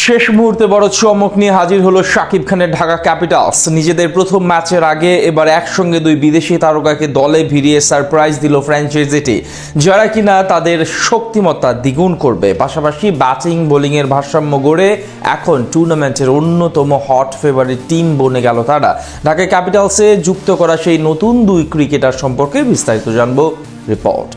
শেষ মুহূর্তে বড় চমক নিয়ে হাজির হলো শাকিব খানের ঢাকা ক্যাপিটালস। নিজেদের প্রথম ম্যাচের আগে এবার একসঙ্গে দুই বিদেশি তারকাকে দলে ভিড়িয়ে সারপ্রাইজ দিল ফ্র্যাঞ্চাইজিটি, যারা কিনা তাদের শক্তিমত্তা দ্বিগুণ করবে। পাশাপাশি ব্যাটিং বোলিংয়ের ভারসাম্য গড়ে এখন টুর্নামেন্টের অন্যতম হট ফেভারিট টিম বনে গেল তারা। ঢাকা ক্যাপিটালসে যুক্ত করা সেই নতুন দুই ক্রিকেটার সম্পর্কে বিস্তারিত জানবো রিপোর্ট।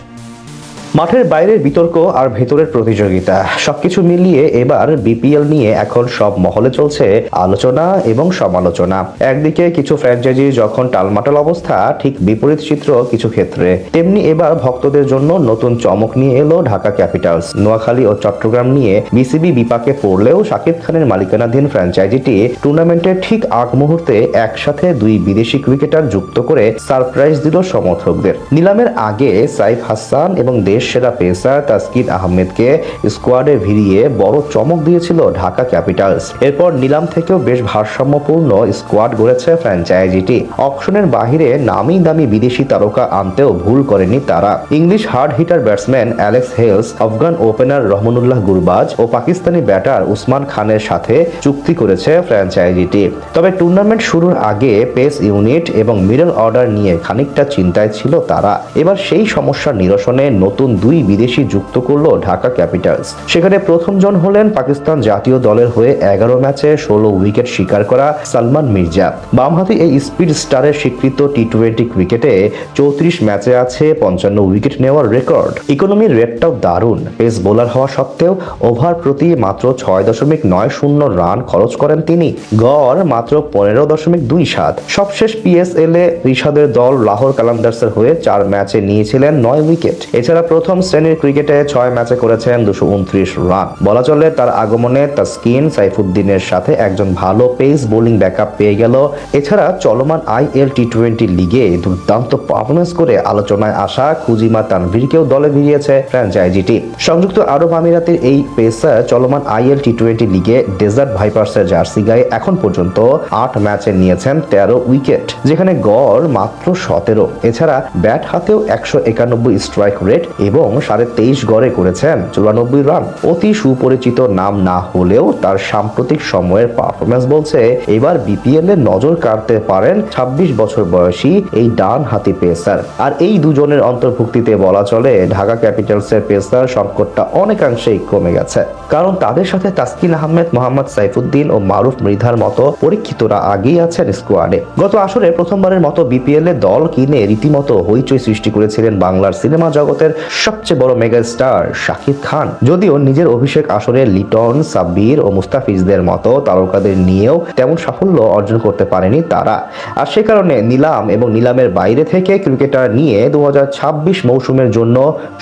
মাঠের বাইরের বিতর্ক আর ভেতরের প্রতিযোগিতা সবকিছু মিলিয়ে এবার বিপিএল নিয়ে এখন সব মহলে চলছে আলোচনা এবং সমালোচনা। একদিকে কিছু ফ্র্যাঞ্চাইজি যখন টালমাটাল অবস্থা, ঠিক বিপরীত চিত্র কিছু ক্ষেত্রে। তেমনি এবার ভক্তদের জন্য নতুন চমক নিয়ে এলো ঢাকা ক্যাপিটালস। নোয়াখালী ও চট্টগ্রাম নিয়ে বিসিবি বিপাকে পড়লেও শাকিব খানের মালিকানাধীন ফ্র্যাঞ্চাইজিটি টুর্নামেন্টের ঠিক আগ মুহূর্তে একসাথে দুই বিদেশি ক্রিকেটার যুক্ত করে সারপ্রাইজ দিল সমর্থকদের। নিলামের আগে সাইফ হাসান এবং সেরা পেসার তাসকিন আহমেদকে স্কোয়াডে ভিড়িয়ে বড় চমক দিয়েছিল ঢাকা ক্যাপিটালস। এরপর নিলাম থেকেও বেশ ভারসাম্যপূর্ণ স্কোয়াড গড়েছে ফ্র্যাঞ্চাইজিটি। অপশনের বাহিরে নামি দামি বিদেশি তারকা আনতেও ভুল করেনি তারা। English hard hitter batsman Alex Hales, Afghan opener Rahmanullah Gurbaz ও পাকিস্তানি ব্যাটার উসমান খানের সাথে চুক্তি করেছে ফ্র্যাঞ্চাইজিটি। তবে টুর্নামেন্ট শুরুর আগে পেস ইউনিট এবং মিডল অর্ডার নিয়ে খানিকটা চিন্তায় ছিল তারা। এবার সেই সমস্যার নিরসনে নতুন দুই বিদেশি যুক্ত করলো ঢাকা ক্যাপিটালস। সেখানে প্রথমজন হলেন পাকিস্তান জাতীয় দলের হয়ে 11 ম্যাচে 16 উইকেট শিকার করা সালমান মির্জা। বামহাতি এই স্পিড স্টারের স্বীকৃত টি-20 ক্রিকেটে 34 ম্যাচে আছে 55 উইকেট নেওয়ার রেকর্ড। ইকোনমির রেটটাও দারুণ। পেস বোলার হওয়া সত্ত্বেও ওভার প্রতি মাত্র 6.90 রান খরচ করেন তিনি। গড় মাত্র 15.27। সবশেষ পিএসএল এ রিশাদের দল লাহোর কালান্দার্সের হয়ে 4 ম্যাচে নিয়েছিলেন 9 উইকেট। এছাড়া প্রথম শ্রেণীর ক্রিকেটে 6 ম্যাচে করেছেন 229 রান। বলা চলে তার আগমনে তাসকিন সাইফুদ্দিনের সাথে একজন ভালো পেস বোলিং ব্যাকআপ পেয়ে গেল। এছাড়া চলমান আইএল টি-20 লিগে দুর্দান্ত পারফরমেন্স করে আলোচনায় আসা খুজিমা তানভীরকেও দলে ভিড়িয়েছে ফ্র্যাঞ্চাইজিটি। সংযুক্ত আরব আমিরাতের এই পেসার চলমান আইএল টি-20 লিগে ডেজার্ট ভাইপার্সের জার্সি গায়ে এখন পর্যন্ত 8 ম্যাচে নিয়েছেন 13 উইকেট, যেখানে গড় মাত্র 17। এছাড়া ব্যাট হাতেও 191 স্ট্রাইক রেট এবং 23.5 গড়ে করেছেন 94 রান। অতি সুপরিচিত নাম না হলেও তার সাম্প্রতিক সময়ের পারফরমেন্স বলছে এবার বিপিএল এর নজর কাড়তে পারেন 26 বছর বয়সী এই ডান হাতি পেসার। আর এই দুজনের অন্তর্ভুক্তিতে বলা চলে ঢাকা ক্যাপিটালসের পেসার সংকটটা অনেকাংশেই কমে গেছে, কারণ তাদের সাথে তাসকিন আহমেদ, মোহাম্মদ সাইফুদ্দিন ও মারুফ মৃধার মতো পরীক্ষিতরা আগেই আছেন স্কোয়াডে। গত আসরে প্রথমবারের মতো বিপিএল এ দল কিনে রীতিমতো হইচই সৃষ্টি করেছিলেন বাংলার সিনেমা জগতের সবচেয়ে বড় মেগা স্টার শাকিব খান। যদিও নিজের অভিষেক আসরে লিটন, সাব্বির ও মুস্তাফিজদের মতো তারকাদের নিয়েও তেমন সাফল্য অর্জন করতে পারেনি তারা। আর সে কারণে নিলাম এবং নিলামের বাইরে থেকে ক্রিকেটার নিয়ে 2026 মৌসুমের জন্য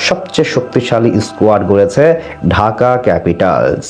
সবচেয়ে শক্তিশালী স্কোয়াড গড়েছে ঢাকা ক্যাপিটালস।